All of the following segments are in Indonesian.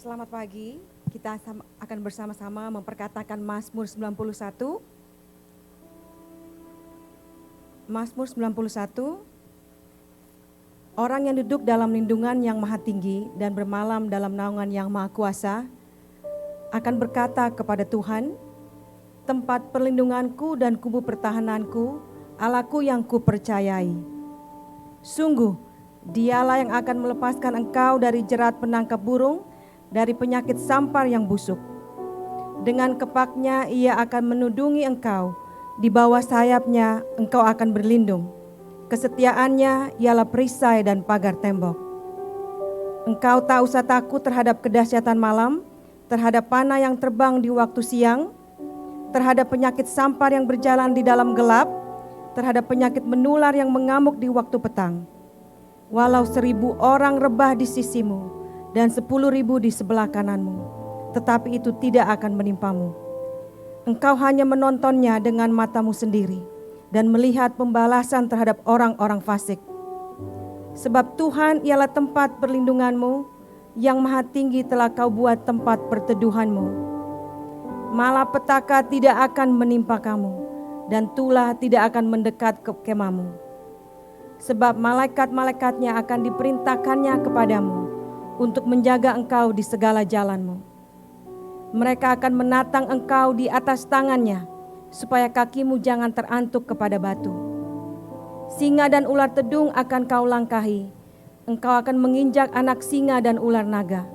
Selamat pagi, kita akan bersama-sama memperkatakan Mazmur 91. Mazmur 91. Orang yang duduk dalam lindungan yang maha tinggi dan bermalam dalam naungan yang maha kuasa akan berkata kepada Tuhan, tempat perlindunganku dan kubu pertahananku, Allahku yang kupercayai. Sungguh, dialah yang akan melepaskan engkau dari jerat penangkap burung, dari penyakit sampar yang busuk. Dengan kepaknya ia akan menudungi engkau, di bawah sayapnya engkau akan berlindung. Kesetiaannya ialah perisai dan pagar tembok. Engkau tak usah takut terhadap kedahsyatan malam, terhadap panah yang terbang di waktu siang, terhadap penyakit sampar yang berjalan di dalam gelap, terhadap penyakit menular yang mengamuk di waktu petang. Walau 1.000 orang rebah di sisimu, dan 10.000 di sebelah kananmu, tetapi itu tidak akan menimpamu. Engkau hanya menontonnya dengan matamu sendiri dan melihat pembalasan terhadap orang-orang fasik. Sebab Tuhan ialah tempat perlindunganmu, yang maha tinggi telah kau buat tempat perteduhanmu. Malapetaka tidak akan menimpa kamu, dan tulah tidak akan mendekat ke kemahmu. Sebab malaikat-malaikatnya akan diperintahkannya kepadamu untuk menjaga engkau di segala jalanmu. Mereka akan menatang engkau di atas tangannya, supaya kakimu jangan terantuk kepada batu. Singa dan ular tedung akan kau langkahi, engkau akan menginjak anak singa dan ular naga.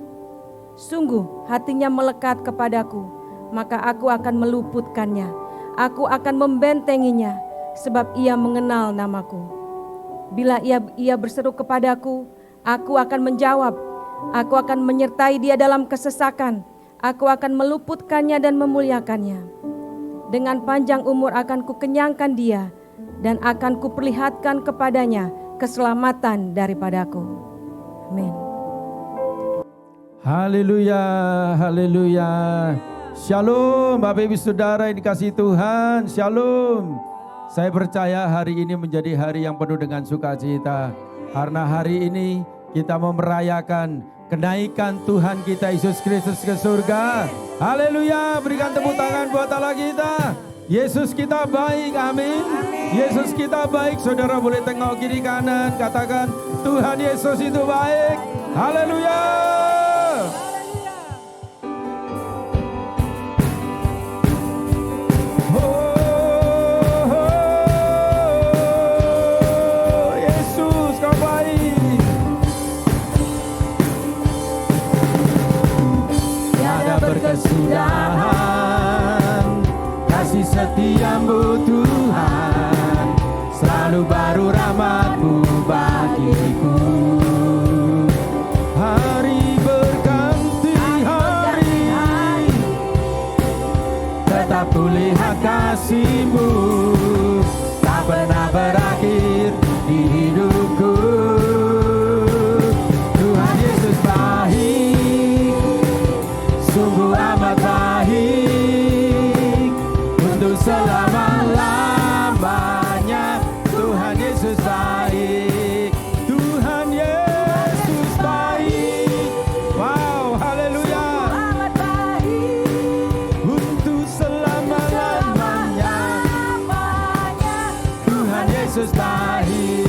Sungguh hatinya melekat kepadaku, maka aku akan meluputkannya. Aku akan membentenginya, sebab ia mengenal namaku. Bila ia berseru kepadaku, aku akan menjawab. Aku akan menyertai dia dalam kesesakan. Aku akan meluputkannya dan memuliakannya. Dengan panjang umur akan kukenyangkan dia, dan akan kuperlihatkan kepadanya keselamatan daripadaku. Amin. Haleluya, haleluya. Shalom Bapak Ibu Saudara yang dikasihi Tuhan. Shalom. Saya percaya hari ini menjadi hari yang penuh dengan sukacita. Karena hari ini kita mau merayakan kenaikan Tuhan kita Yesus Kristus ke surga. Haleluya, berikan tepuk tangan buat Allah kita. Yesus kita baik, amin. Yesus kita baik, saudara boleh tengok kiri kanan, katakan Tuhan Yesus itu baik. Haleluya. Kesudahan kasih setiamu Tuhan, selalu baru rahmat-Mu bagiku. Hari berganti hari, tetap kulihat kasih-Mu, tak pernah berakhir di hidupku. Tuhan Yesus baik, sungguh amat baik, untuk selama-lamanya. Tuhan Yesus baik, Tuhan Yesus baik. Wow, haleluya. Amat baik, untuk selama-lamanya. Tuhan Yesus baik,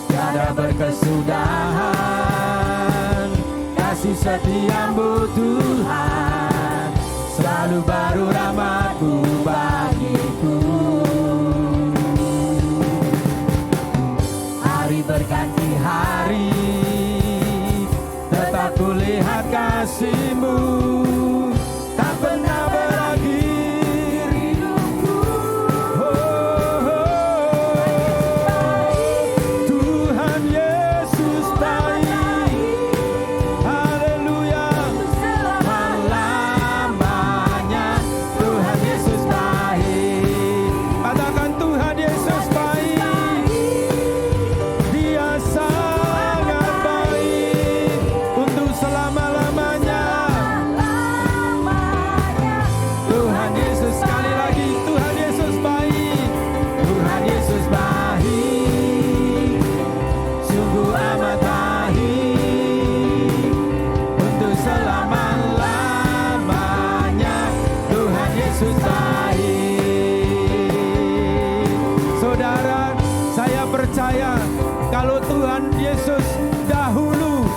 tiada berkesudahan kasih setiamu Tuhan, selalu baru rahmat-Mu bagiku. Hari berganti hari, tetap kulihat kasih-Mu, tak pernah berakhir hidupku. Tuhan Yesus baik. Haleluya. Selamanya Tuhan Yesus baik. Yesus dahulu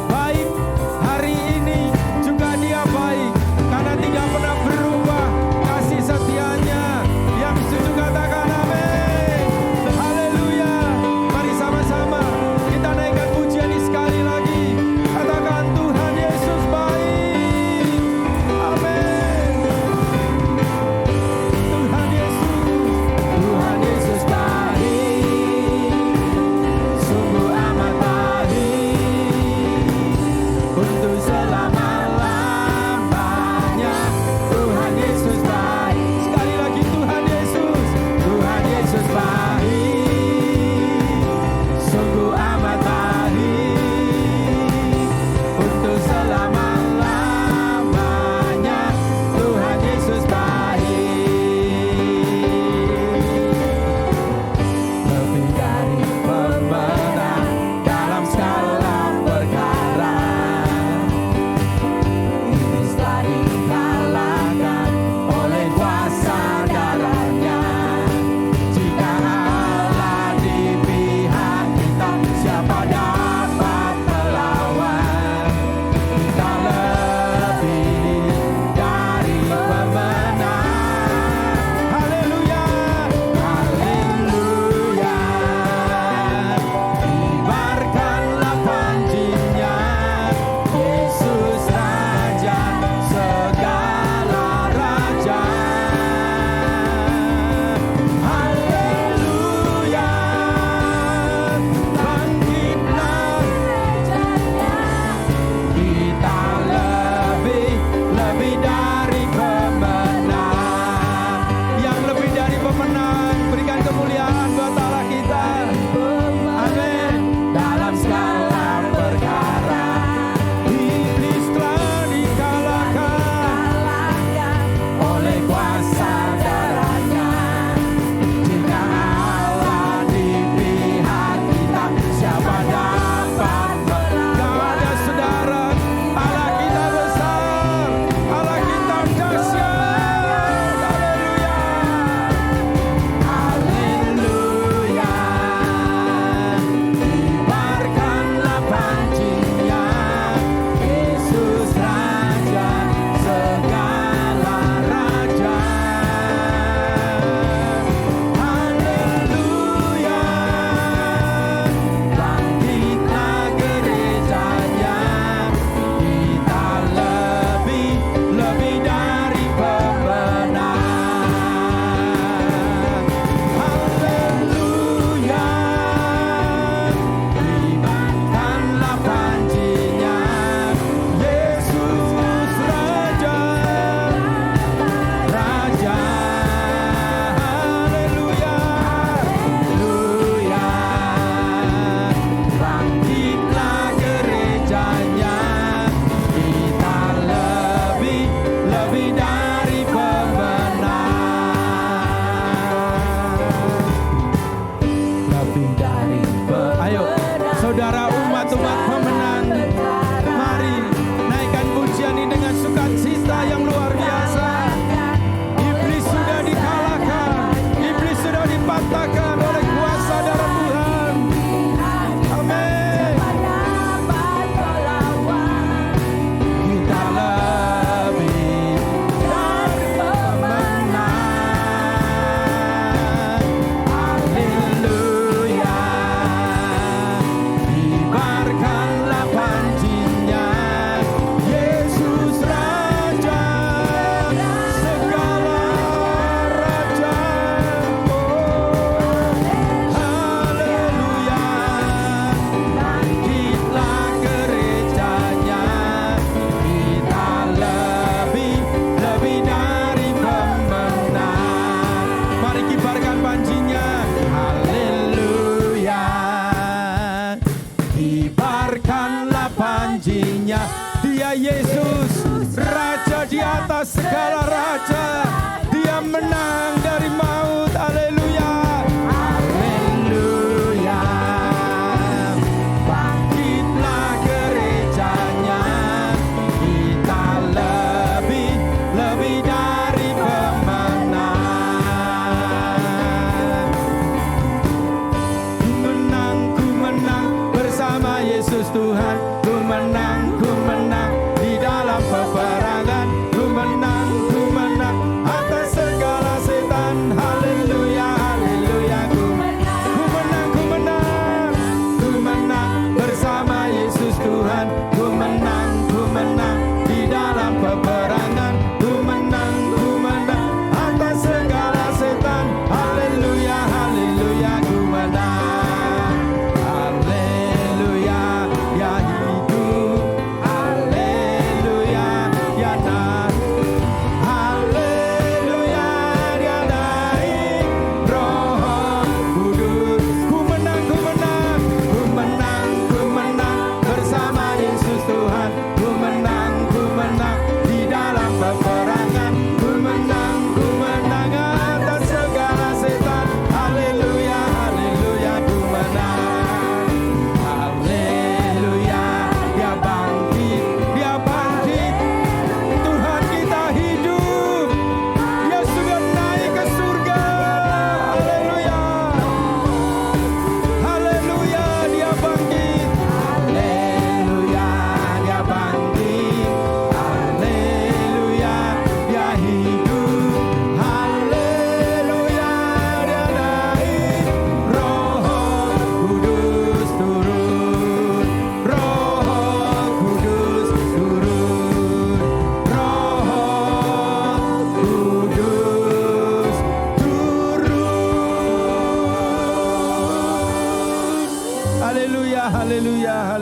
baik, hari ini juga Dia baik, karena Tidak pernah berubah kasih setianya. Yang setuju katakan amin. Haleluya. Mari sama-sama kita naikkan pujian ini sekali lagi. Katakan Tuhan Yesus baik. Amin. Tuhan Yesus baik, sungguh amat baik.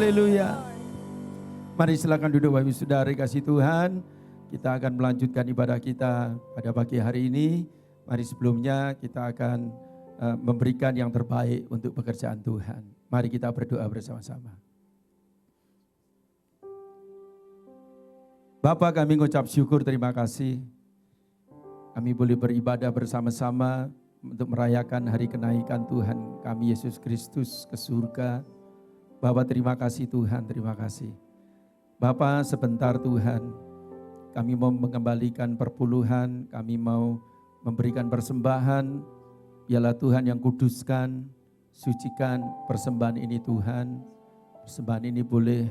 Haleluya. Mari silakan duduk Bapak Ibu Saudara kasih Tuhan. Kita akan melanjutkan ibadah kita pada pagi hari ini. Mari sebelumnya kita akan memberikan yang terbaik untuk pekerjaan Tuhan. Mari kita berdoa bersama-sama. Bapa, kami mengucap syukur, terima kasih. Kami boleh beribadah bersama-sama untuk merayakan hari kenaikan Tuhan kami Yesus Kristus ke surga. Bapa, terima kasih Tuhan, terima kasih. Bapa, sebentar Tuhan, kami mau mengembalikan perpuluhan, kami mau memberikan persembahan. Biarlah Tuhan yang kuduskan, sucikan persembahan ini Tuhan. Persembahan ini boleh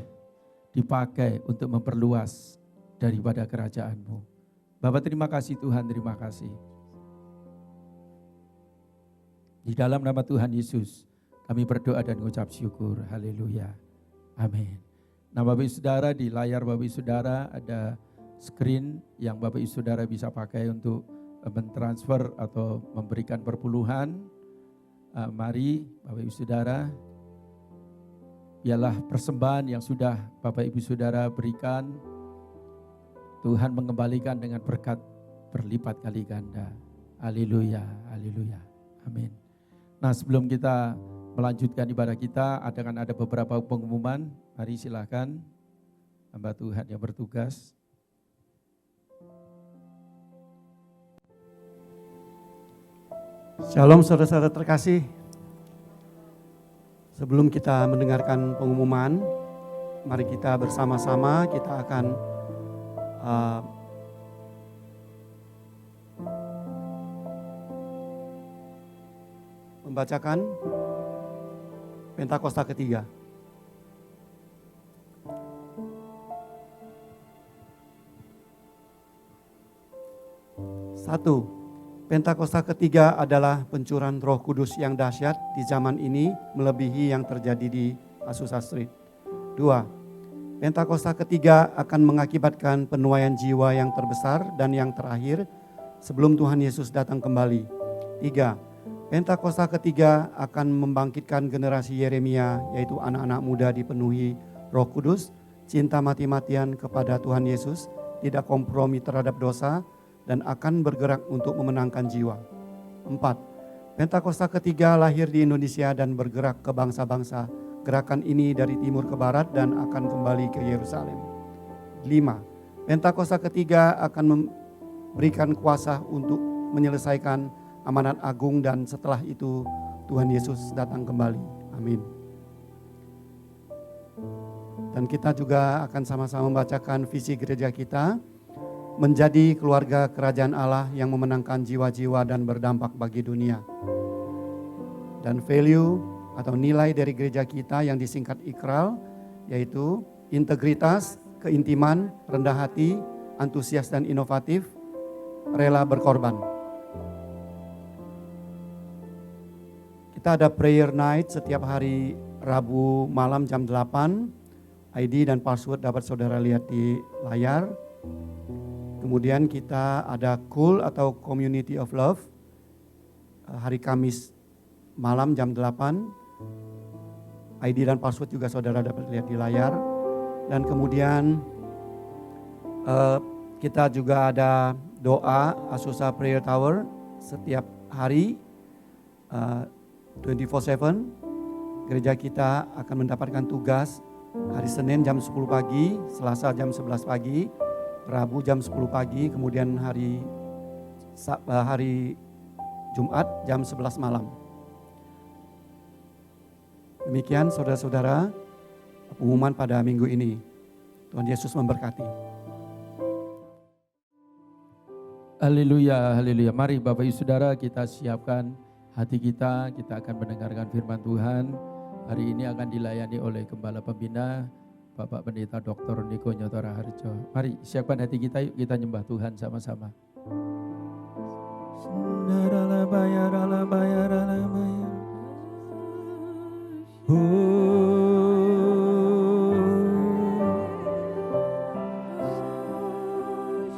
dipakai untuk memperluas daripada kerajaan-Mu. Bapak, terima kasih Tuhan, terima kasih. Di dalam nama Tuhan Yesus, kami berdoa dan mengucap syukur. Haleluya. Amin. Nah Bapak Ibu Saudara, di layar Bapak Ibu Saudara ada screen yang Bapak Ibu Saudara bisa pakai untuk mentransfer atau memberikan perpuluhan. Mari Bapak Ibu Saudara, biarlah persembahan yang sudah Bapak Ibu Saudara berikan, Tuhan mengembalikan dengan berkat berlipat kali ganda. Haleluya, haleluya, amin. Nah sebelum kita melanjutkan ibadah kita, ada beberapa pengumuman. Mari silakan hamba Tuhan yang bertugas. Shalom saudara-saudara terkasih. Sebelum kita mendengarkan pengumuman, mari kita bersama-sama kita akan membacakan Pentakosta ketiga. Satu, Pentakosta ketiga adalah pencurahan Roh Kudus yang dahsyat di zaman ini melebihi yang terjadi di Azusa Street. Dua, Pentakosta ketiga akan mengakibatkan penuaian jiwa yang terbesar dan yang terakhir sebelum Tuhan Yesus datang kembali. Tiga, Pentakosta ketiga akan membangkitkan generasi Yeremia, yaitu anak-anak muda dipenuhi Roh Kudus, cinta mati-matian kepada Tuhan Yesus, tidak kompromi terhadap dosa, dan akan bergerak untuk memenangkan jiwa. 4. Pentakosta ketiga lahir di Indonesia dan bergerak ke bangsa-bangsa. Gerakan ini dari timur ke barat dan akan kembali ke Yerusalem. 5. Pentakosta ketiga akan memberikan kuasa untuk menyelesaikan amanat agung dan setelah itu Tuhan Yesus datang kembali. Amin. Dan kita juga akan sama-sama membacakan visi gereja kita, menjadi keluarga kerajaan Allah yang memenangkan jiwa-jiwa dan berdampak bagi dunia. Dan value atau nilai dari gereja kita yang disingkat IKRAL, yaitu integritas, keintiman, rendah hati, antusias dan inovatif, rela berkorban. Kita ada prayer night setiap hari Rabu malam jam 8. ID dan password dapat saudara lihat di layar. Kemudian kita ada Cool atau Community of Love hari Kamis malam jam 8. ID dan password juga saudara dapat lihat di layar. Dan kemudian kita juga ada doa Azusa Prayer Tower setiap hari 24/7. Gereja kita akan mendapatkan tugas hari Senin jam 10 pagi, Selasa jam 11 pagi, Rabu jam 10 pagi, kemudian hari Jumat jam 11 malam. Demikian saudara-saudara pengumuman pada minggu ini. Tuhan Yesus memberkati. Haleluya, haleluya. Mari Bapak Ibu Saudara kita siapkan hati kita akan mendengarkan firman Tuhan. Hari ini akan dilayani oleh Gembala Pembina, Bapak Pendeta Dr. Niko Nyotora Harjo. Mari siapkan hati kita, yuk kita nyembah Tuhan sama-sama.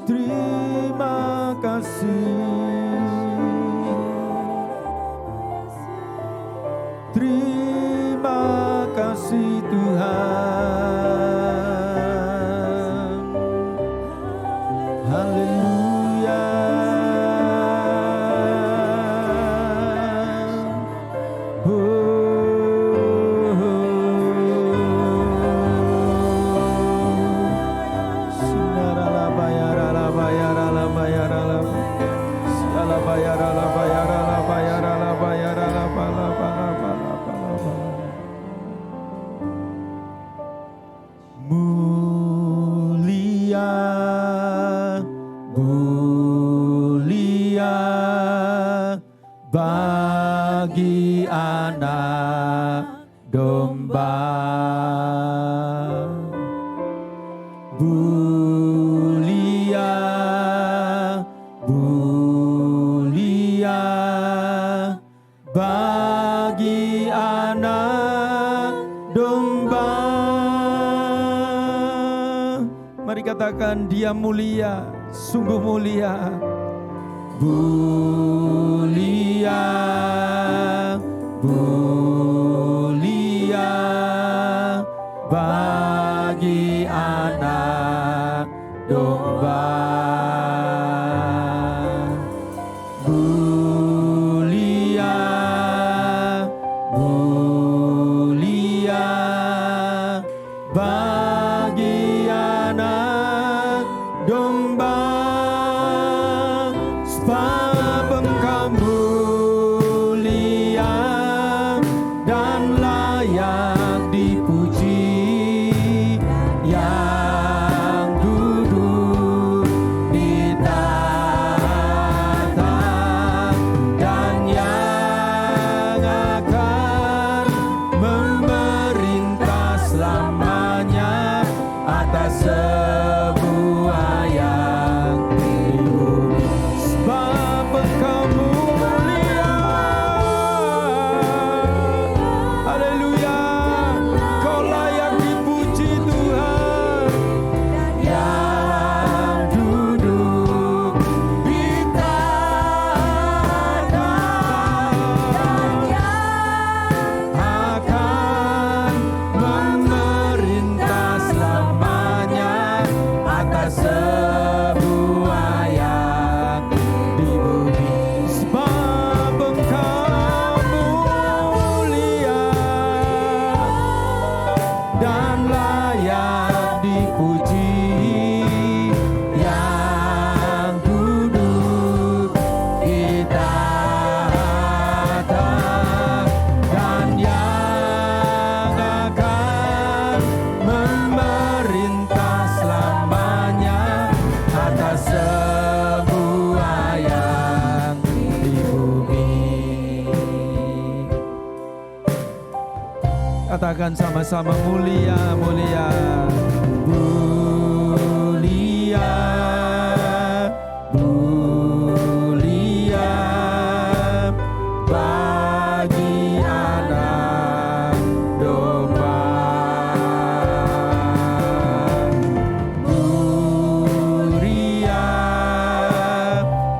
Terima kasih. Terima kasih Tuhan. Mulia, mulia bagi anak domba. Mulia, mulia bagi anak domba. Mari katakan, Dia mulia, sungguh mulia. Mulia, mulia bagi anak domba. Mulia, mulia bagi anak domba. Sebab Engkau mulia dan layak dipuji, yang duduk di tahta dan yang akan memerintah selamanya atas semua yang di bumi. Sebab Engkau mulia, haleluya, Kau layak dipuji Tuhan, yang duduk di tahta akan memerintah selamanya atas semua yang di bumi. Sebab Engkau mulia dan layak dipuji, yang duduk di tahta dan yang akan memerintah selamanya atas semua yang di bumi. Katakan sama-sama, mulia, mulia, mulia, mulia bagi anak domba. Mulia,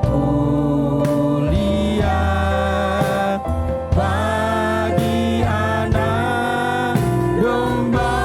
mulia bagi anak domba.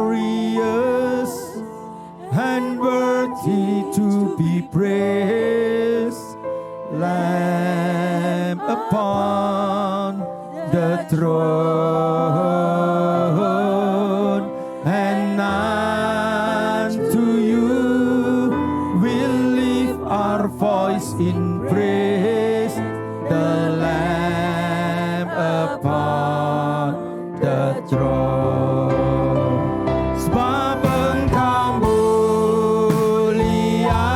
glorious and worthy to be praised, Lamb upon the throne, and unto you we'll lift our voice in praise, the Lamb upon the throne. Sebab Engkau mulia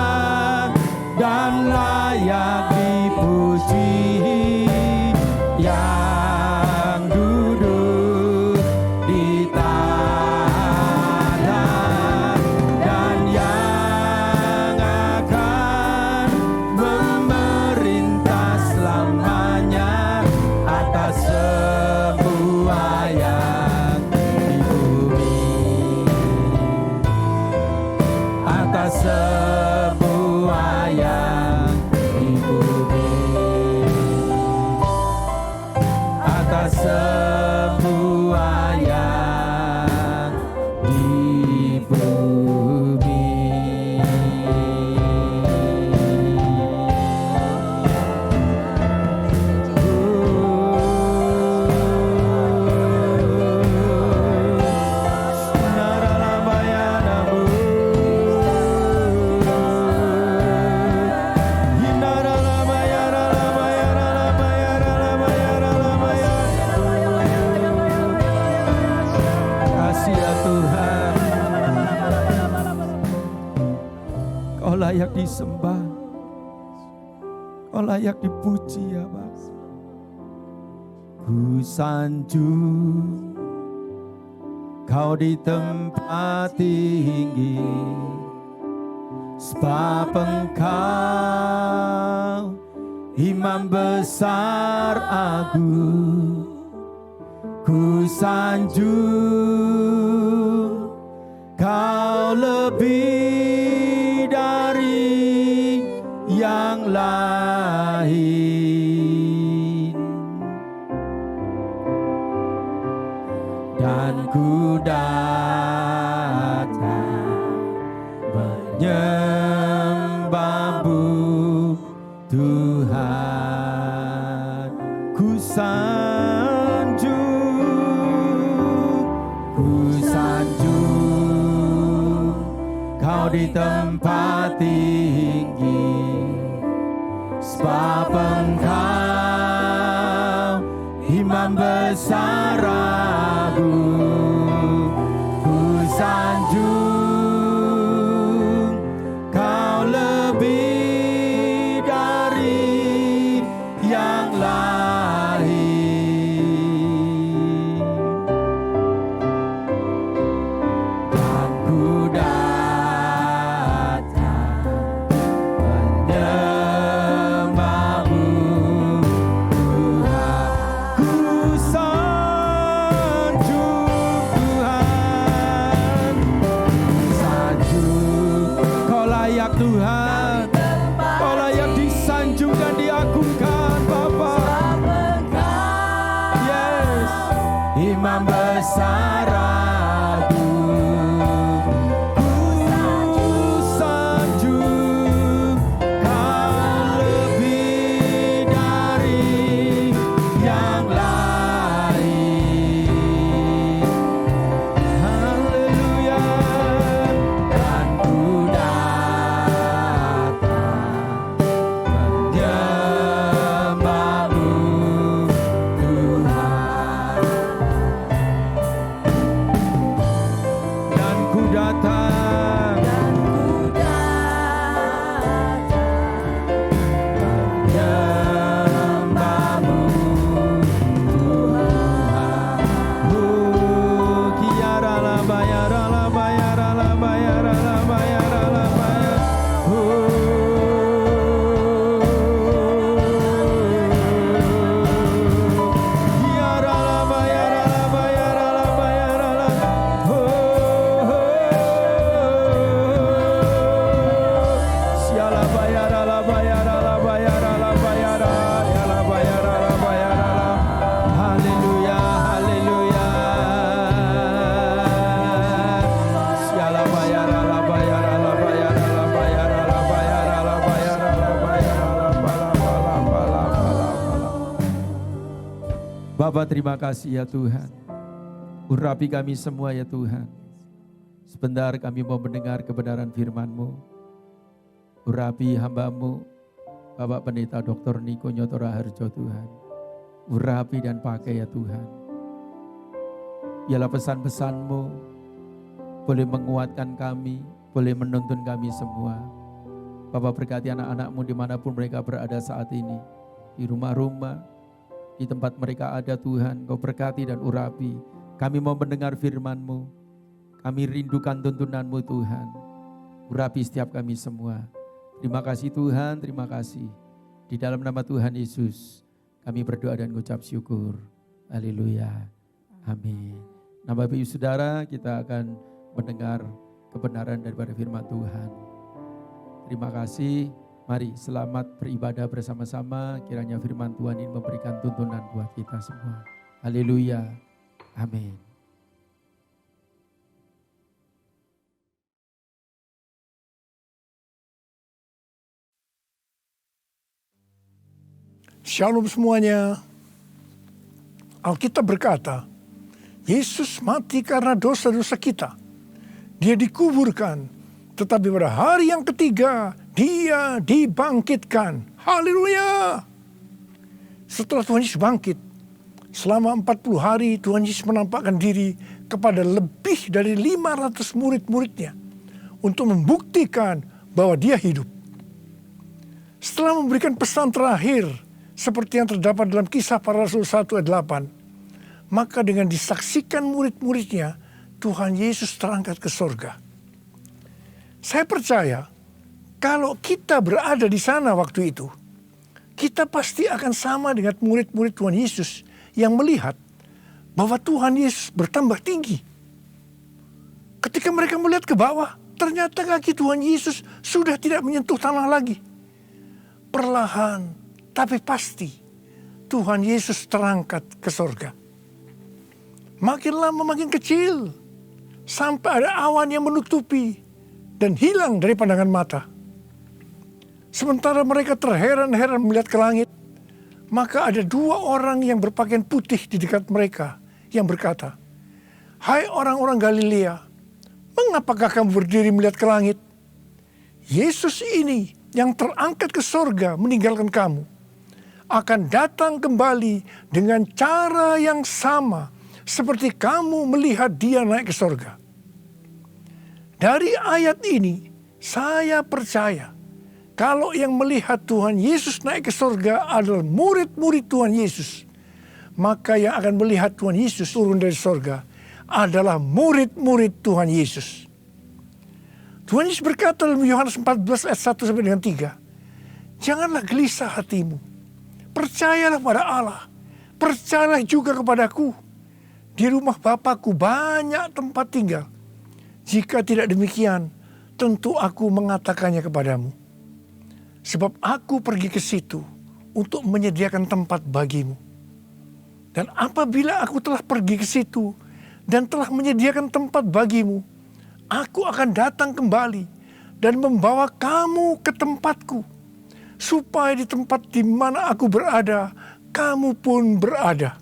dan layak dipuji, yang duduk di tanah dan yang akan memerintah selamanya atas semua yang di bumi, atas semua yang di bumi, atas semua yang di bumi. Kasih ya Tuhan, Kau layak disembah, Kau layak dipuji ya Bapa. Ku sanjung Kau di tempat tinggi, sebab Engkau Imam besar agung. Ku sanjung Kau lebih dari yang lain, dan ku datang menyembah-Mu Tuhan. Ku sanjung Kau di tempat tinggi, sebab Engkau Imam besar agung. Ku sanjung Kau lebih dari yang lain, dan ku datang menyembah-Mu Tuhan. Ku sanjung terima kasih ya Tuhan. Urapi kami semua ya Tuhan. Sebentar kami mau mendengar kebenaran firman-Mu. Urapi hamba-Mu, Bapak Pendeta Dr. Niko Nyoto Raharjo Tuhan. Urapi dan pakai ya Tuhan. Biarlah pesan-pesan-Mu boleh menguatkan kami, boleh menuntun kami semua. Bapak berkati anak-anak-Mu dimanapun mereka berada saat ini. Di rumah-rumah, di tempat mereka ada Tuhan, Kau berkati dan urapi. Kami mau mendengar firman-Mu. Kami rindukan tuntunan-Mu Tuhan. Urapi setiap kami semua. Terima kasih Tuhan, terima kasih. Di dalam nama Tuhan Yesus, kami berdoa dan mengucap syukur. Haleluya. Amin. Nah Bapak Ibu Saudara, kita akan mendengar kebenaran daripada firman Tuhan. Terima kasih. Mari selamat beribadah bersama-sama. Kiranya firman Tuhan ini memberikan tuntunan buat kita semua. Haleluya. Amin. Shalom semuanya. Alkitab berkata, Yesus mati karena dosa-dosa kita. Dia dikuburkan, tetapi pada hari yang ketiga, Dia dibangkitkan. Haleluya! Setelah Tuhan Yesus bangkit, selama 40 hari Tuhan Yesus menampakkan diri kepada lebih dari 500 murid-muridnya untuk membuktikan bahwa Dia hidup. Setelah memberikan pesan terakhir seperti yang terdapat dalam Kisah Para Rasul 1 ayat 8, maka dengan disaksikan murid-muridnya, Tuhan Yesus terangkat ke sorga. Saya percaya kalau kita berada di sana waktu itu, kita pasti akan sama dengan murid-murid Tuhan Yesus yang melihat bahwa Tuhan Yesus bertambah tinggi. Ketika mereka melihat ke bawah, ternyata kaki Tuhan Yesus sudah tidak menyentuh tanah lagi. Perlahan tapi pasti Tuhan Yesus terangkat ke sorga. Makin lama makin kecil, sampai ada awan yang menutupi dan hilang dari pandangan mata. Sementara mereka terheran-heran melihat ke langit, maka ada 2 orang yang berpakaian putih di dekat mereka yang berkata, "Hai orang-orang Galilea, mengapakah kamu berdiri melihat ke langit? Yesus ini yang terangkat ke sorga meninggalkan kamu, akan datang kembali dengan cara yang sama seperti kamu melihat Dia naik ke sorga." Dari ayat ini, saya percaya kalau yang melihat Tuhan Yesus naik ke sorga adalah murid-murid Tuhan Yesus, maka yang akan melihat Tuhan Yesus turun dari sorga adalah murid-murid Tuhan Yesus. Tuhan Yesus berkata dalam Yohanes 14 ayat 1 sampai dengan 3, "Janganlah gelisah hatimu. Percayalah pada Allah. Percayalah juga kepadaku. Di rumah Bapa-Ku banyak tempat tinggal. Jika tidak demikian, tentu aku mengatakannya kepadamu. Sebab aku pergi ke situ untuk menyediakan tempat bagimu. Dan apabila aku telah pergi ke situ dan telah menyediakan tempat bagimu, aku akan datang kembali dan membawa kamu ke tempatku, supaya di tempat di mana aku berada, kamu pun berada."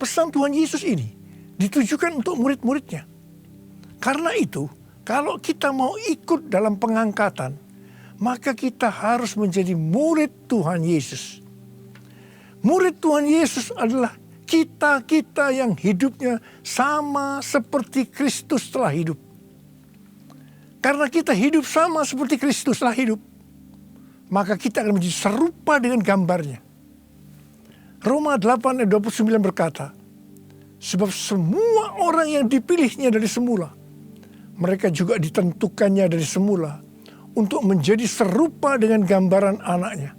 Pesan Tuhan Yesus ini ditujukan untuk murid-muridnya. Karena itu, kalau kita mau ikut dalam pengangkatan, maka kita harus menjadi murid Tuhan Yesus. Murid Tuhan Yesus adalah kita-kita yang hidupnya sama seperti Kristus telah hidup. Karena kita hidup sama seperti Kristus telah hidup, maka kita akan menjadi serupa dengan gambarnya. Roma 8 ayat 29 berkata, "Sebab semua orang yang dipilihnya dari semula, mereka juga ditentukannya dari semula untuk menjadi serupa dengan gambaran anaknya,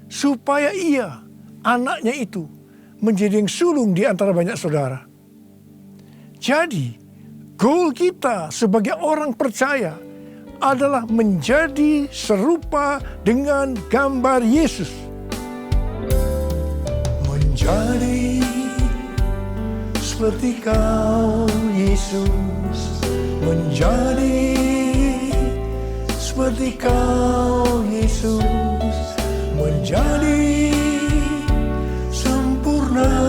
supaya ia, anaknya itu, menjadi yang sulung di antara banyak saudara." Jadi, goal kita sebagai orang percaya adalah menjadi serupa dengan gambar Yesus. Menjadi seperti Kau, Yesus. Menjadi seperti Kau, Yesus. Menjadi sempurna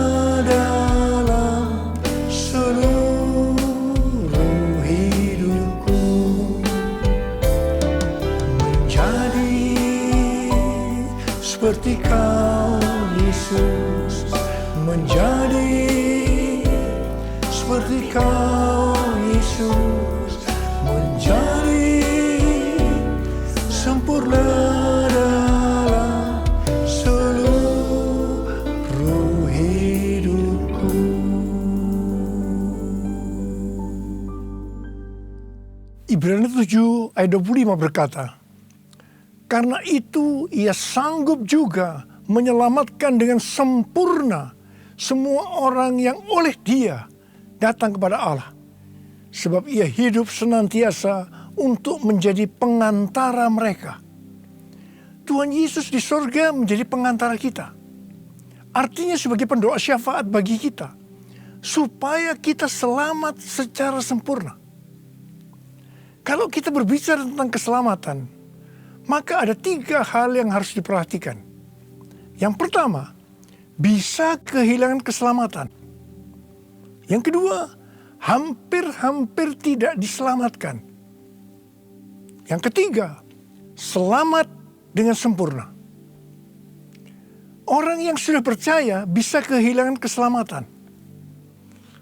seperti Kau Yesus menjadi sempurna dalam seluruh hidupku. Ibrani 7 ayat 25 berkata, karena itu ia sanggup juga menyelamatkan dengan sempurna semua orang yang oleh Dia datang kepada Allah. Sebab Ia hidup senantiasa untuk menjadi pengantara mereka. Tuhan Yesus di sorga menjadi pengantara kita. Artinya sebagai pendoa syafaat bagi kita, supaya kita selamat secara sempurna. Kalau kita berbicara tentang keselamatan, maka ada 3 hal yang harus diperhatikan. Yang pertama, bisa kehilangan keselamatan. Yang kedua, hampir-hampir tidak diselamatkan. Yang ketiga, selamat dengan sempurna. Orang yang sudah percaya bisa kehilangan keselamatan.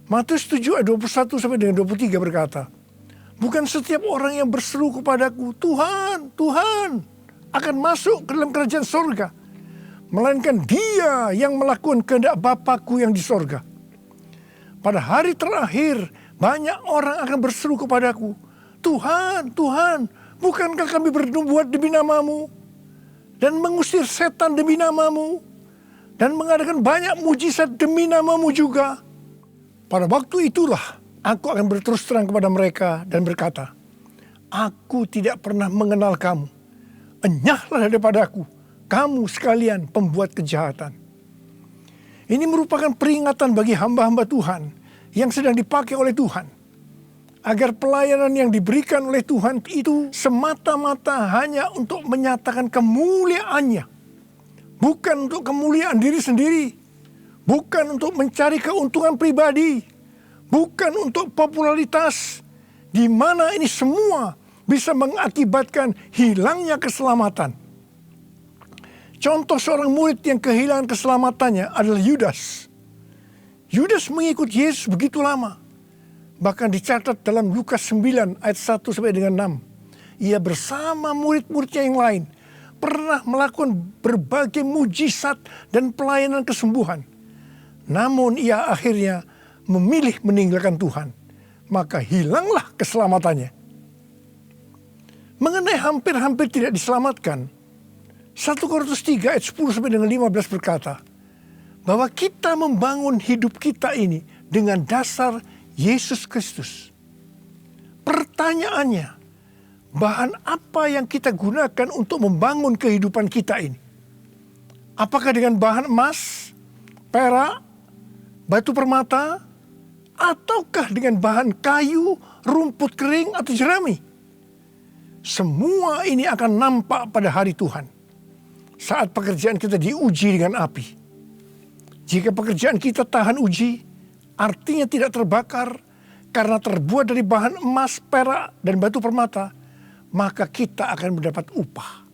Matius 7 ayat 21 sampai dengan 23 berkata, bukan setiap orang yang berseru kepadaku, Tuhan, Tuhan, akan masuk ke dalam kerajaan sorga, melainkan dia yang melakukan kehendak Bapa-Ku yang di sorga. Pada hari terakhir, banyak orang akan berseru kepadaku, Tuhan, Tuhan, bukankah kami bernubuat demi nama-Mu, dan mengusir setan demi nama-Mu, dan mengadakan banyak mujizat demi nama-Mu juga. Pada waktu itulah, aku akan berterus terang kepada mereka dan berkata, aku tidak pernah mengenal kamu. Enyahlah daripadaku, kamu sekalian pembuat kejahatan. Ini merupakan peringatan bagi hamba-hamba Tuhan yang sedang dipakai oleh Tuhan. Agar pelayanan yang diberikan oleh Tuhan itu semata-mata hanya untuk menyatakan kemuliaan-Nya. Bukan untuk kemuliaan diri sendiri. Bukan untuk mencari keuntungan pribadi. Bukan untuk popularitas, di mana ini semua bisa mengakibatkan hilangnya keselamatan. Contoh seorang murid yang kehilangan keselamatannya adalah Yudas. Yudas mengikut Yesus begitu lama. Bahkan dicatat dalam Lukas 9 ayat 1 sampai dengan 6. Ia bersama murid-muridnya yang lain pernah melakukan berbagai mujizat dan pelayanan kesembuhan. Namun ia akhirnya memilih meninggalkan Tuhan, maka hilanglah keselamatannya. Mengenai hampir-hampir tidak diselamatkan, 1 Korintus 3 ayat 10 sampai dengan 15 berkata, bahwa kita membangun hidup kita ini dengan dasar Yesus Kristus. Pertanyaannya, bahan apa yang kita gunakan untuk membangun kehidupan kita ini? Apakah dengan bahan emas, perak, batu permata, ataukah dengan bahan kayu, rumput kering, atau jerami? Semua ini akan nampak pada hari Tuhan, saat pekerjaan kita diuji dengan api. Jika pekerjaan kita tahan uji, artinya tidak terbakar karena terbuat dari bahan emas, perak, dan batu permata, maka kita akan mendapat upah.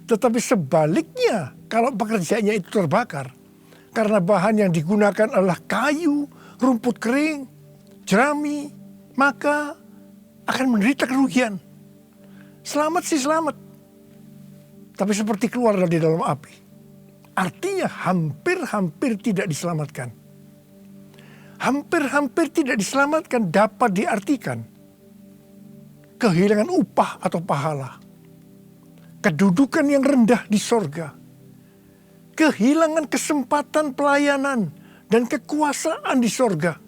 Tetapi sebaliknya, kalau pekerjaannya itu terbakar, karena bahan yang digunakan adalah kayu, rumput kering, jerami, maka akan menderita kerugian. Selamat sih selamat, tapi seperti keluar dari dalam api. Artinya hampir-hampir tidak diselamatkan. Hampir-hampir tidak diselamatkan dapat diartikan kehilangan upah atau pahala, kedudukan yang rendah di sorga, kehilangan kesempatan pelayanan dan kekuasaan di sorga,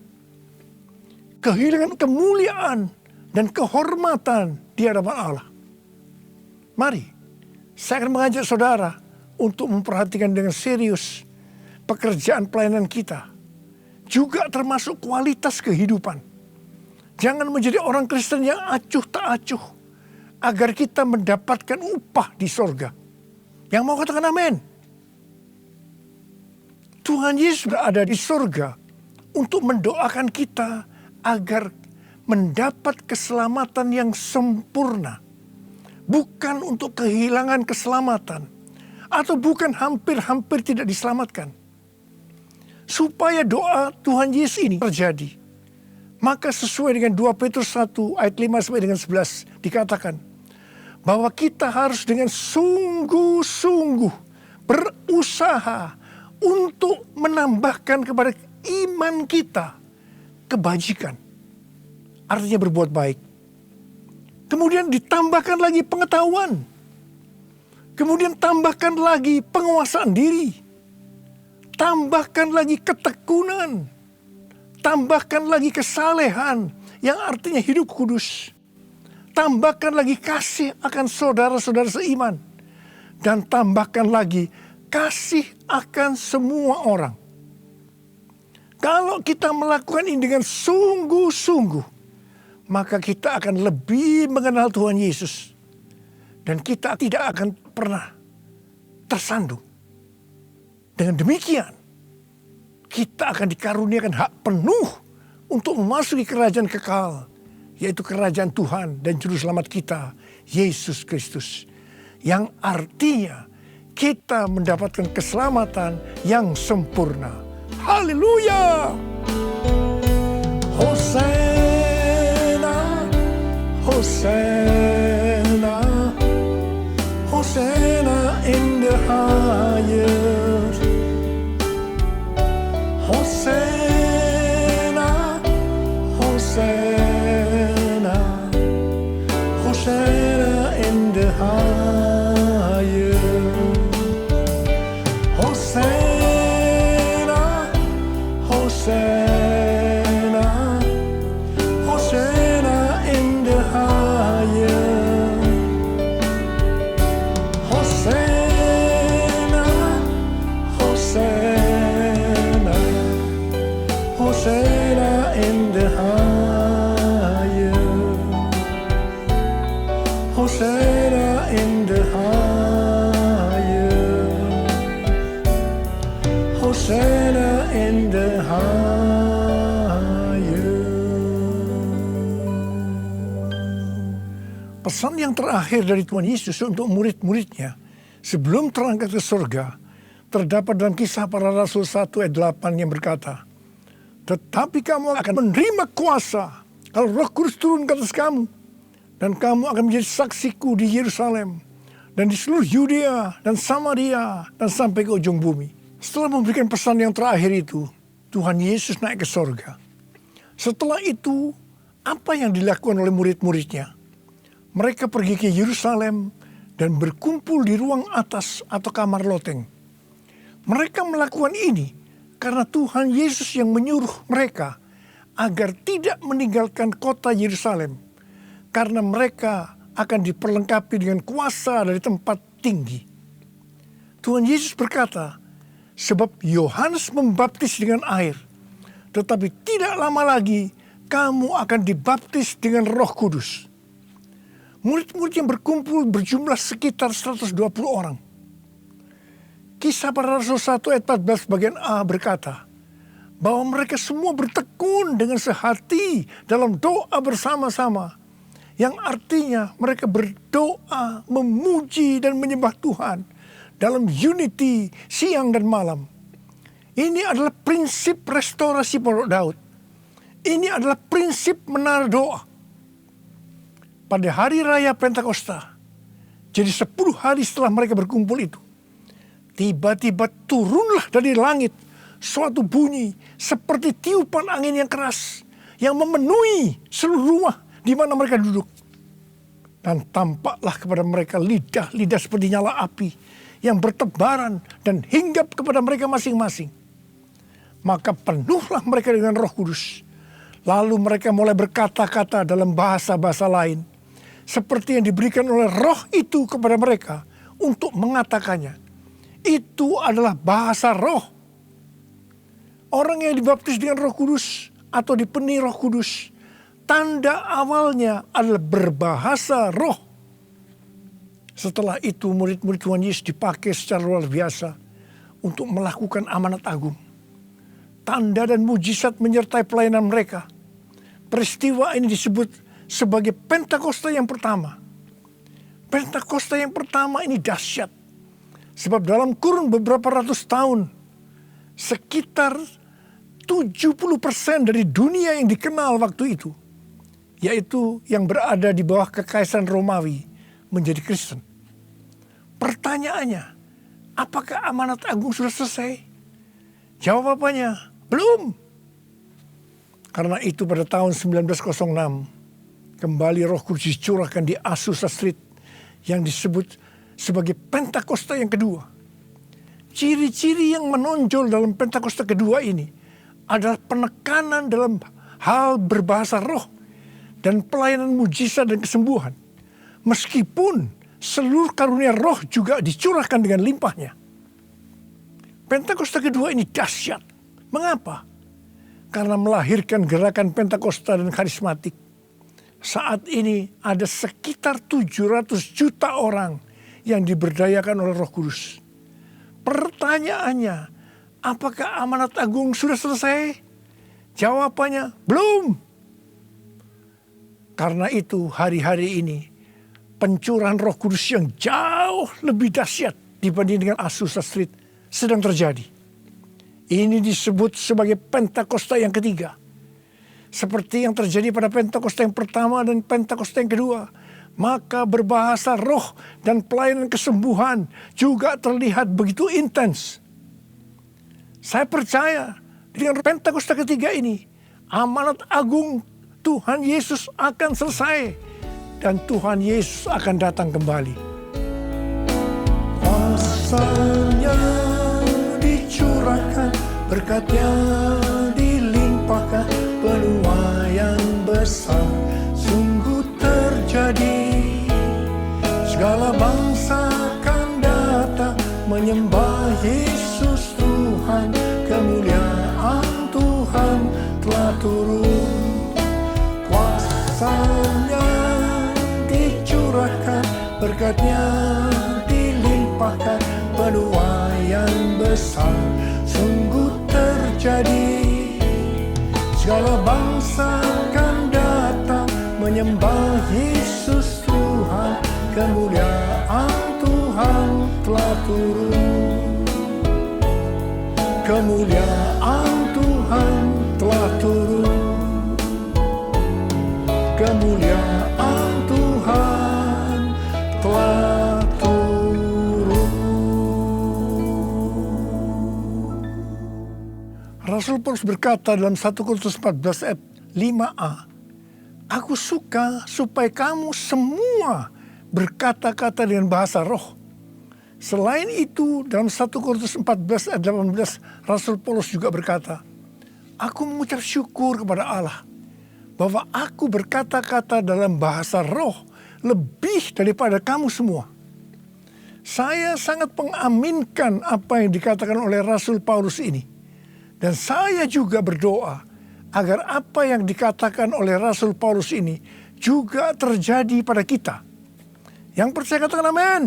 kehilangan kemuliaan dan kehormatan di hadapan Allah. Mari, saya akan mengajak saudara untuk memperhatikan dengan serius pekerjaan pelayanan kita, juga termasuk kualitas kehidupan. Jangan menjadi orang Kristen yang acuh tak acuh, agar kita mendapatkan upah di sorga. Yang mau katakan amin? Tuhan Yesus berada di sorga untuk mendoakan kita agar mendapat keselamatan yang sempurna. Bukan untuk kehilangan keselamatan, atau bukan hampir-hampir tidak diselamatkan. Supaya doa Tuhan Yesus ini terjadi, Maka sesuai dengan 2 Petrus 1 ayat 5 sampai dengan 11 dikatakan bahwa kita harus dengan sungguh-sungguh berusaha untuk menambahkan kepada iman kita kebajikan. Artinya berbuat baik. Kemudian ditambahkan lagi pengetahuan. Kemudian tambahkan lagi penguasaan diri. Tambahkan lagi ketekunan. Tambahkan lagi kesalehan yang artinya hidup kudus. Tambahkan lagi kasih akan saudara-saudara seiman. Dan tambahkan lagi kasih akan semua orang. Kalau kita melakukan ini dengan sungguh-sungguh, maka kita akan lebih mengenal Tuhan Yesus. Dan kita tidak akan pernah tersandung. Dengan demikian, kita akan dikaruniakan hak penuh untuk memasuki kerajaan kekal, yaitu kerajaan Tuhan dan Juru Selamat kita, Yesus Kristus. Yang artinya kita mendapatkan keselamatan yang sempurna. Haleluya! Hosana, Hosana, Hosana in the highest. Hosana, Hosana, Hosana in the highest. Hosana, Hosana, Hosana in the highest. Hosana, Hosana, Hosana in the highest. Hosana in the highest. Hosana in the highest. Pesan yang terakhir dari Tuhan Yesus untuk murid-muridnya sebelum terangkat ke surga terdapat dalam Kisah Para Rasul 1 ayat 8 yang berkata, tetapi kamu akan menerima kuasa kalau Roh Kudus turun ke atas kamu, dan kamu akan menjadi saksiku di Yerusalem dan di seluruh Yudea dan Samaria dan sampai ke ujung bumi. Setelah memberikan pesan yang terakhir itu, Tuhan Yesus naik ke sorga. Setelah itu, apa yang dilakukan oleh murid-muridnya? Mereka pergi ke Yerusalem dan berkumpul di ruang atas atau kamar loteng. Mereka melakukan ini karena Tuhan Yesus yang menyuruh mereka agar tidak meninggalkan kota Yerusalem, karena mereka akan diperlengkapi dengan kuasa dari tempat tinggi. Tuhan Yesus berkata, sebab Yohanes membaptis dengan air, tetapi tidak lama lagi kamu akan dibaptis dengan Roh Kudus. Murid-murid yang berkumpul berjumlah sekitar 120 orang. Kisah Para Rasul 1 ayat 14 bagian A berkata, bahwa mereka semua bertekun dengan sehati dalam doa bersama-sama, yang artinya mereka berdoa, memuji dan menyembah Tuhan dalam unity siang dan malam. Ini adalah prinsip restorasi Pondok Daud. Ini adalah prinsip menara doa. Pada hari raya Pentakosta, jadi 10 hari setelah mereka berkumpul itu, tiba-tiba turunlah dari langit suatu bunyi seperti tiupan angin yang keras yang memenuhi seluruh rumah di mana mereka duduk. Dan tampaklah kepada mereka lidah-lidah seperti nyala api yang bertebaran dan hinggap kepada mereka masing-masing. Maka penuhlah mereka dengan Roh Kudus. Lalu mereka mulai berkata-kata dalam bahasa-bahasa lain, seperti yang diberikan oleh Roh itu kepada mereka untuk mengatakannya. Itu adalah bahasa roh. Orang yang dibaptis dengan Roh Kudus atau dipenuhi Roh Kudus, tanda awalnya adalah berbahasa roh. Setelah itu murid-murid Tuhan Yesus dipakai secara luar biasa untuk melakukan amanat agung. Tanda dan mujizat menyertai pelayanan mereka. Peristiwa ini disebut sebagai Pentakosta yang pertama. Pentakosta yang pertama ini dahsyat. Sebab dalam kurun beberapa ratus tahun, sekitar 70% dari dunia yang dikenal waktu itu, yaitu yang berada di bawah kekaisaran Romawi, menjadi Kristen. Pertanyaannya, apakah amanat agung sudah selesai? Jawabannya, belum. Karena itu pada tahun 1906, kembali Roh Kudus dicurahkan di Azusa Street yang disebut sebagai Pentakosta yang kedua. Ciri-ciri yang menonjol dalam Pentakosta kedua ini adalah penekanan dalam hal berbahasa roh dan pelayanan mujizat dan kesembuhan. Meskipun seluruh karunia roh juga dicurahkan dengan limpahnya. Pentakosta kedua ini dahsyat. Mengapa? Karena melahirkan gerakan Pentakosta dan karismatik. Saat ini ada sekitar 700 juta orang yang diberdayakan oleh Roh Kudus. Pertanyaannya, apakah amanat agung sudah selesai? Jawabannya, belum. Karena itu hari-hari ini pencurahan Roh Kudus yang jauh lebih dahsyat dibanding dengan Azusa Street sedang terjadi. Ini disebut sebagai Pentakosta yang ketiga. Seperti yang terjadi pada Pentakosta yang pertama dan Pentakosta yang kedua. Maka berbahasa roh dan pelayanan kesembuhan juga terlihat begitu intens. Saya percaya dengan Pentakosta ketiga ini, amanat agung Tuhan Yesus akan selesai. Dan Tuhan Yesus akan datang kembali. Kuasanya dicurahkan, berkatnya dilimpahkan, penuaian besar sungguh terjadi. Segala bangsa akan datang menyembah Yesus Tuhan, kemuliaan Tuhan telah turun. Kuasanya dicurahkan, berkatnya dilimpahkan, penuaian besar sungguh terjadi. Segala bangsa akan datang menyembah Yesus Tuhan, kemuliaan Tuhan telah turun. Kemuliaan Tuhan telah turun. Kemuliaan Tuhan telah turun. Rasul Paulus berkata dalam 1 Korintus 14 ayat 5a, aku suka supaya kamu semua berkata-kata dengan bahasa roh. Selain itu dalam 1 Korintus 14 ayat 18 Rasul Paulus juga berkata, aku mengucap syukur kepada Allah bahwa aku berkata-kata dalam bahasa roh lebih daripada kamu semua. Saya sangat mengaminkan apa yang dikatakan oleh Rasul Paulus ini. Dan saya juga berdoa agar apa yang dikatakan oleh Rasul Paulus ini juga terjadi pada kita. Yang percaya katakan amin.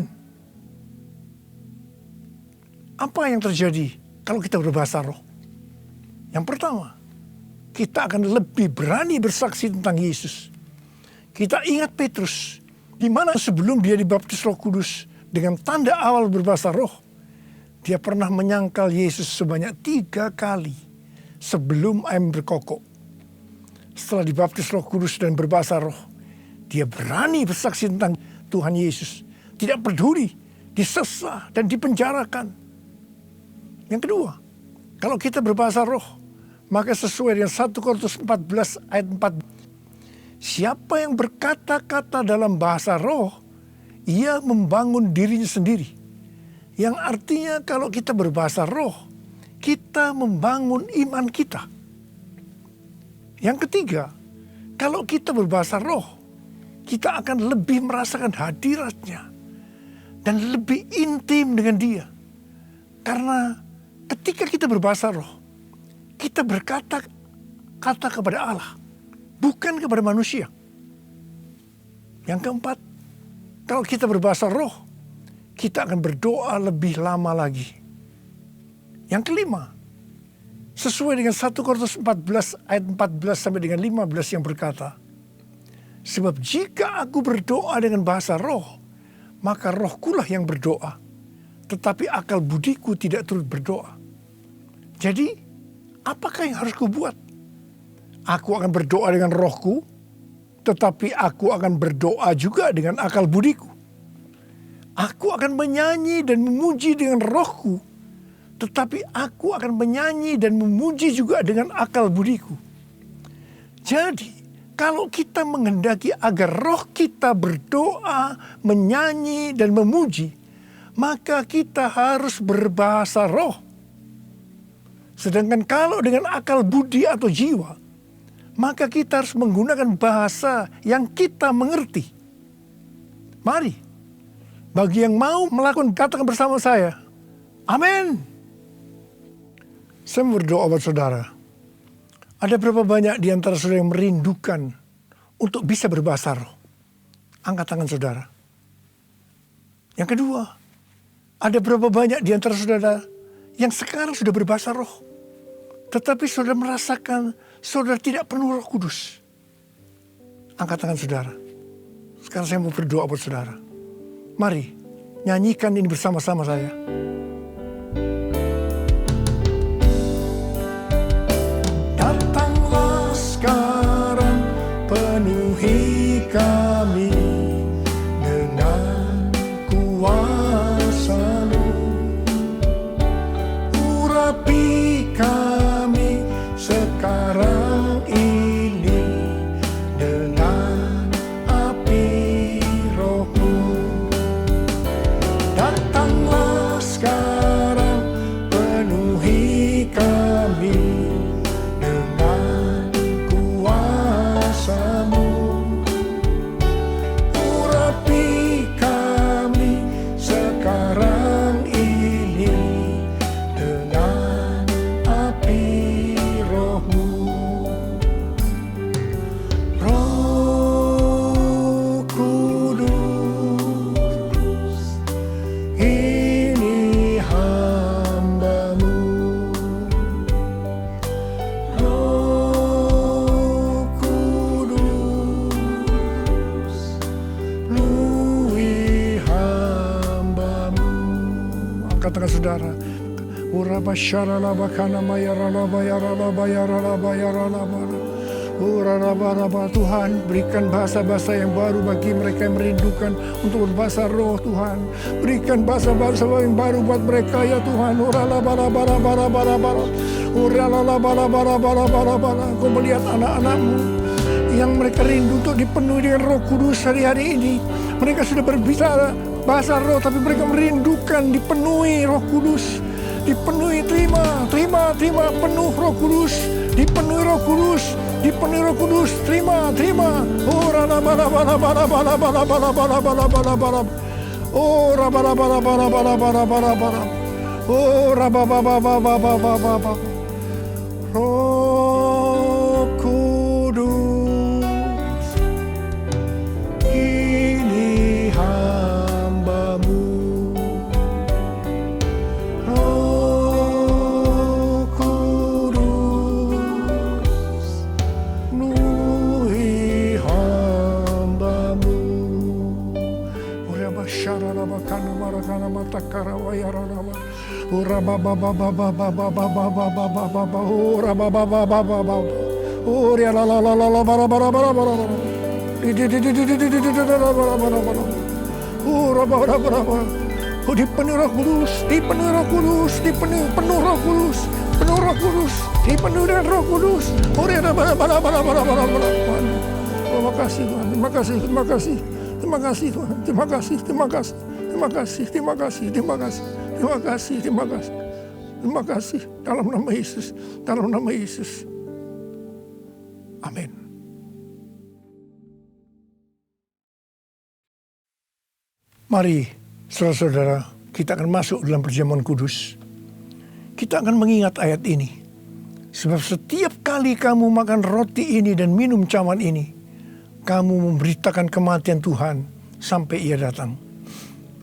Apa yang terjadi kalau kita berbahasa roh? Yang pertama, kita akan lebih berani bersaksi tentang Yesus. Kita ingat Petrus, di mana sebelum dia dibaptis Roh Kudus dengan tanda awal berbahasa roh, dia pernah menyangkal Yesus sebanyak 3 kali sebelum ayam berkokok. Setelah dibaptis Roh Kudus dan berbahasa roh, dia berani bersaksi tentang Tuhan Yesus. Tidak peduli disesah dan dipenjarakan. Yang kedua, kalau kita berbahasa roh, maka sesuai dengan 1 Korintus 14 ayat 4. Siapa yang berkata-kata dalam bahasa roh, ia membangun dirinya sendiri. Yang artinya kalau kita berbahasa roh, kita membangun iman kita. Yang ketiga, kalau kita berbahasa roh, kita akan lebih merasakan hadiratnya dan lebih intim dengan dia. Karena ketika kita berbahasa roh, kita berkata-kata kepada Allah, bukan kepada manusia. Yang keempat, kalau kita berbahasa roh, kita akan berdoa lebih lama lagi. Yang kelima, sesuai dengan 1 Korintus 14 ayat 14 sampai dengan 15 yang berkata, sebab jika aku berdoa dengan bahasa roh, maka rohkulah yang berdoa, tetapi akal budiku tidak turut berdoa. Jadi, Apakah yang harus kubuat? Aku akan berdoa dengan rohku, tetapi aku akan berdoa juga dengan akal budiku. Aku akan menyanyi dan memuji dengan rohku, tetapi aku akan menyanyi dan memuji juga dengan akal budiku. Jadi, kalau kita menghendaki agar roh kita berdoa, menyanyi, dan memuji, maka kita harus berbahasa roh. Sedangkan kalau dengan akal budi atau jiwa, maka kita harus menggunakan bahasa yang kita mengerti. Mari, bagi yang mau melakukan, katakan bersama saya, amin. Saya berdoa buat saudara. Ada berapa banyak di antara saudara yang merindukan untuk bisa berbahasa roh? Angkat tangan saudara. Yang kedua, ada berapa banyak di antara saudara yang sekarang sudah berbahasa roh, tetapi saudara merasakan saudara tidak penuh Roh Kudus? Angkat tangan saudara. Sekarang saya mau berdoa buat saudara. Mari, nyanyikan ini bersama-sama saya. Datanglah sekarang, penuhi kami dengan kuasa-Mu. Urapi kami sekarang ini dengan api Roh-Mu. Datanglah sekarang, penuhi kami dengan kuasa-Mu. Urapi kami sekarang ini dengan api Roh-Mu. Roh Kudus, ini hamba-Mu. Roh Kudus, penuhi hamba-Mu. Angkat tangan saudara. Tuhan, berikan bahasa-bahasa yang baru bagi mereka yang merindukan untuk berbahasa roh, Tuhan. Berikan bahasa-bahasa yang baru buat mereka, ya Tuhan. Kau melihat anak-anak-Mu yang mereka rindu untuk dipenuhi dengan Roh Kudus hari-hari ini. Mereka sudah berbicara bahasa roh, tapi mereka merindukan dipenuhi Roh Kudus. Dipenuhi, terima, penuh Roh Kudus, dipenuhi Roh Kudus, dipenuhi Roh Kudus, terima. Oh, Roh Kudus, ini hamba-Mu. Roh Kudus, penuhi hamba-Mu. Dipenuhi Roh Kudus, dipenuhi Roh Kudus, dipenuhi penuh Roh Kudus, penuh Roh Kudus, dipenuhi dengan Roh Kudus. Terima kasih Tuhan, terima kasih, terima kasih, terima kasih Tuhan, terima kasih, terima kasih, terima kasih, terima kasih, terima kasih, terima kasih, terima kasih, terima kasih. Dalam nama Yesus, dalam nama Yesus. Amin. Mari, saudara-saudara, kita akan masuk dalam perjamuan kudus. Kita akan mengingat ayat ini. Sebab setiap kali kamu makan roti ini dan minum cawan ini, kamu memberitakan kematian Tuhan sampai Ia datang.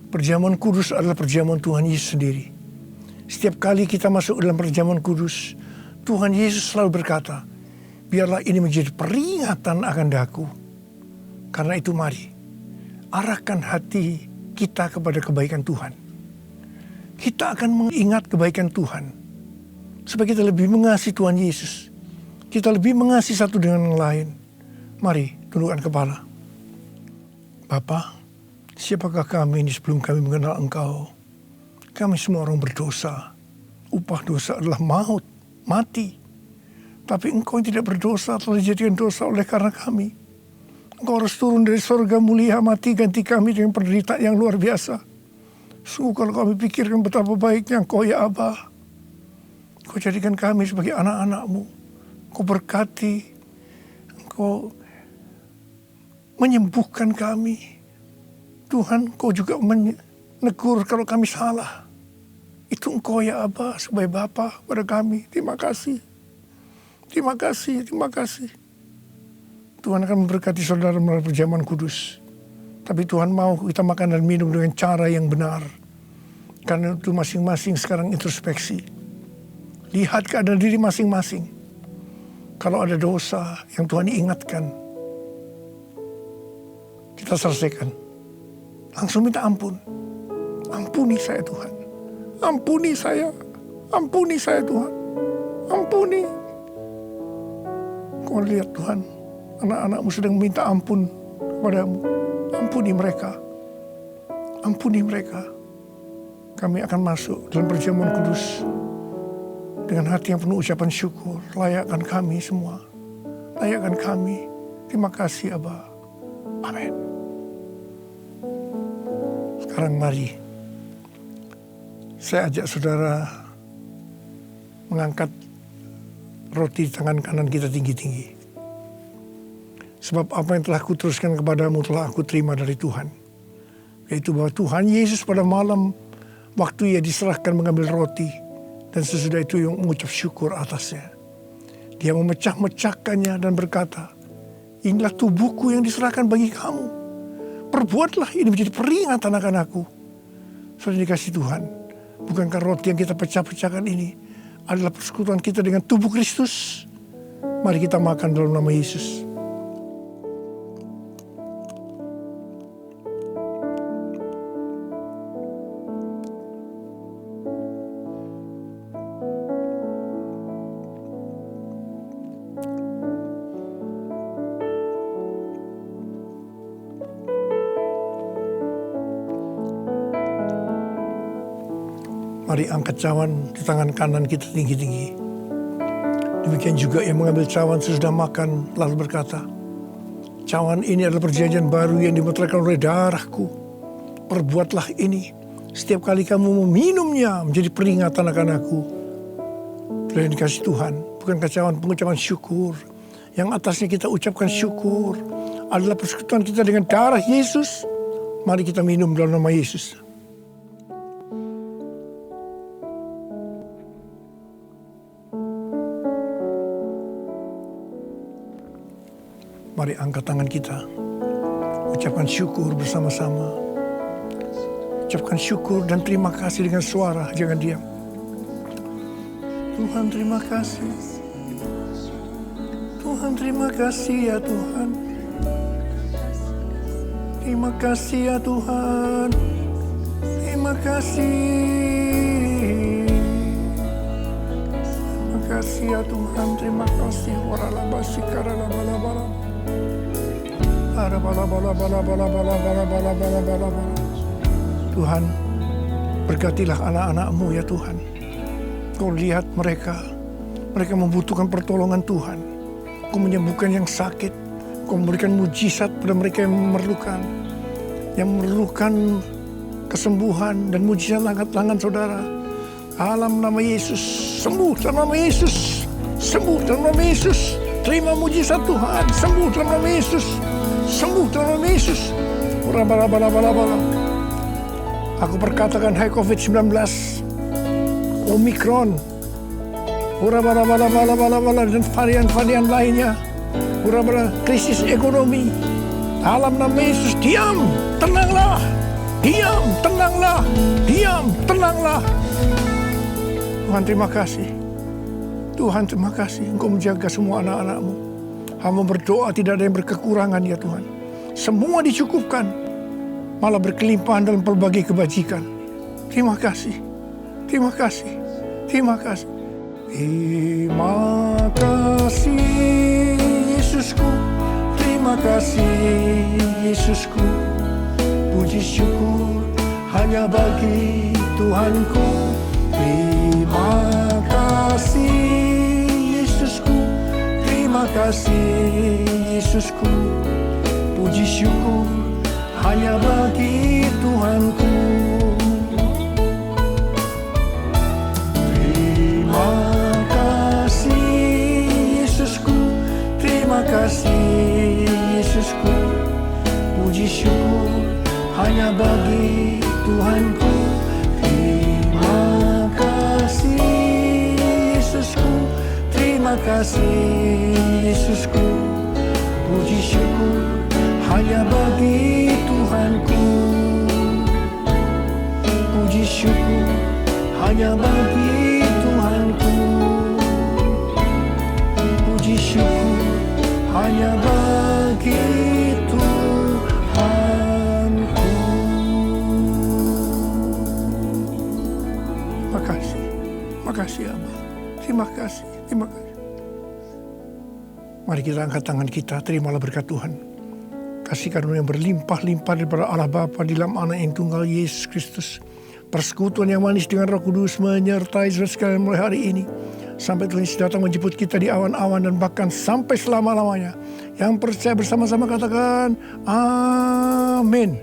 Perjamuan kudus adalah perjamuan Tuhan Yesus sendiri. Setiap kali kita masuk dalam perjamuan kudus, Tuhan Yesus selalu berkata, biarlah ini menjadi peringatan akan daku. Karena itu mari, arahkan hati kita kepada kebaikan Tuhan. Kita akan mengingat kebaikan Tuhan supaya kita lebih mengasihi Tuhan Yesus. Kita lebih mengasihi satu dengan yang lain. Mari tundukkan kepala. Bapa, siapakah kami ini sebelum kami mengenal Engkau? Kami semua orang berdosa. Upah dosa adalah maut, mati. Tapi Engkau yang tidak berdosa telah dijadikan dosa oleh karena kami. Engkau harus turun dari surga mulia, mati ganti kami dengan penderitaan yang luar biasa. Sungguh kalau kami pikirkan betapa baiknya Engkau ya Aba. Engkau jadikan kami sebagai anak-anak-Mu. Engkau berkati. Engkau menyembuhkan kami. Tuhan, Engkau juga menegur kalau kami salah. Itu Engkau ya Aba sebagai Bapa pada kami. Terima kasih. Terima kasih, terima kasih. Tuhan akan memberkati saudara melalui perjamuan kudus. Tapi Tuhan mau kita makan dan minum dengan cara yang benar. Karena itu masing-masing sekarang introspeksi. Lihat keadaan diri masing-masing. Kalau ada dosa yang Tuhan ingatkan, kita selesaikan. Langsung minta ampun. Ampuni saya Tuhan. Ampuni saya. Ampuni saya Tuhan. Ampuni. Kau lihat Tuhan, anak-anak-Mu sedang minta ampun kepadamu. Ampuni mereka. Ampuni mereka. Kami akan masuk dalam perjamuan kudus dengan hati yang penuh ucapan syukur. Layakkan kami semua. Layakkan kami. Terima kasih Aba. Amin. Sekarang mari saya ajak saudara mengangkat roti di tangan kanan kita tinggi-tinggi. Sebab apa yang telah kuteruskan kepadamu telah aku terima dari Tuhan. Yaitu bahwa Tuhan Yesus pada malam waktu ia diserahkan mengambil roti. Dan sesudah itu yang mengucap syukur atasnya. Dia memecah-mecahkannya dan berkata, inilah tubuhku yang diserahkan bagi kamu. Perbuatlah ini menjadi peringatan akan aku. Saudara dikasih Tuhan. Bukankah roti yang kita pecah-pecahkan ini adalah persekutuan kita dengan tubuh Kristus? Mari kita makan dalam nama Yesus. Mari angkat cawan di tangan kanan kita tinggi-tinggi. Demikian juga yang mengambil cawan sesudah makan lalu berkata, cawan ini adalah perjanjian baru yang dimeteraikan oleh darahku. Perbuatlah ini setiap kali kamu meminumnya menjadi peringatan akan aku. Telah dikasih Tuhan, bukankah cawan pengucapan syukur yang atasnya kita ucapkan syukur adalah persekutuan kita dengan darah Yesus. Mari kita minum dalam nama Yesus. Mari angkat tangan kita. Ucapkan syukur bersama-sama. Ucapkan syukur dan terima kasih dengan suara. Jangan diam. Tuhan terima kasih. Tuhan terima kasih ya Tuhan. Terima kasih ya Tuhan. Terima kasih. Terima kasih ya Tuhan. Terima kasih. Waralabasi karalabalabala. Tuhan, berkatilah anak-anak-Mu ya Tuhan. Kau lihat mereka membutuhkan pertolongan Tuhan. Kau menyembuhkan yang sakit. Kau memberikan mujizat pada mereka yang memerlukan kesembuhan dan mujizat angkat tangan saudara. Dalam nama Yesus, sembuh dalam nama Yesus, sembuh dalam nama Yesus. Terima mujizat Tuhan, sembuh dalam nama Yesus. Sembuh dalam nama Yesus. Aku perkatakan hai COVID-19, Omikron, dan varian-varian lainnya, krisis ekonomi. Dalam nama Yesus, diam, tenanglah. Diam, tenanglah. Diam, tenanglah. Tuhan terima kasih. Tuhan terima kasih. Engkau menjaga semua anak-anak-Mu. Hamba berdoa tidak ada yang berkekurangan ya Tuhan. Semua dicukupkan. Malah berkelimpahan dalam berbagai kebajikan. Terima kasih. Terima kasih. Terima kasih. Terima kasih Yesusku, terima kasih Yesusku. Puji syukur hanya bagi Tuhanku. Terima kasih Yesusku, terima kasih Yesusku. Puji syukur hanya bagi Tuhanku. Terima kasih Yesusku, terima kasih Yesusku. Puji syukur hanya bagi Tuhanku. Terima kasih Yesusku, terima kasih Yesusku. Puji syukur hanya bagi Tuhanku. Puji syukur hanya bagi Tuhanku. Puji syukur hanya bagi Tuhanku. Terima kasih, terima kasih Abah. Terima kasih, terima kasih. Mari kita angkat tangan kita, terimalah berkat Tuhan. Kasih karunia yang berlimpah-limpah daripada Allah Bapa di dalam Anak yang tunggal Yesus Kristus. Persekutuan yang manis dengan Roh Kudus menyertai saudara sekalian mulai hari ini. Sampai Tuhan Yesus datang menjemput kita di awan-awan dan bahkan sampai selama-lamanya. Yang percaya bersama-sama katakan, Amin.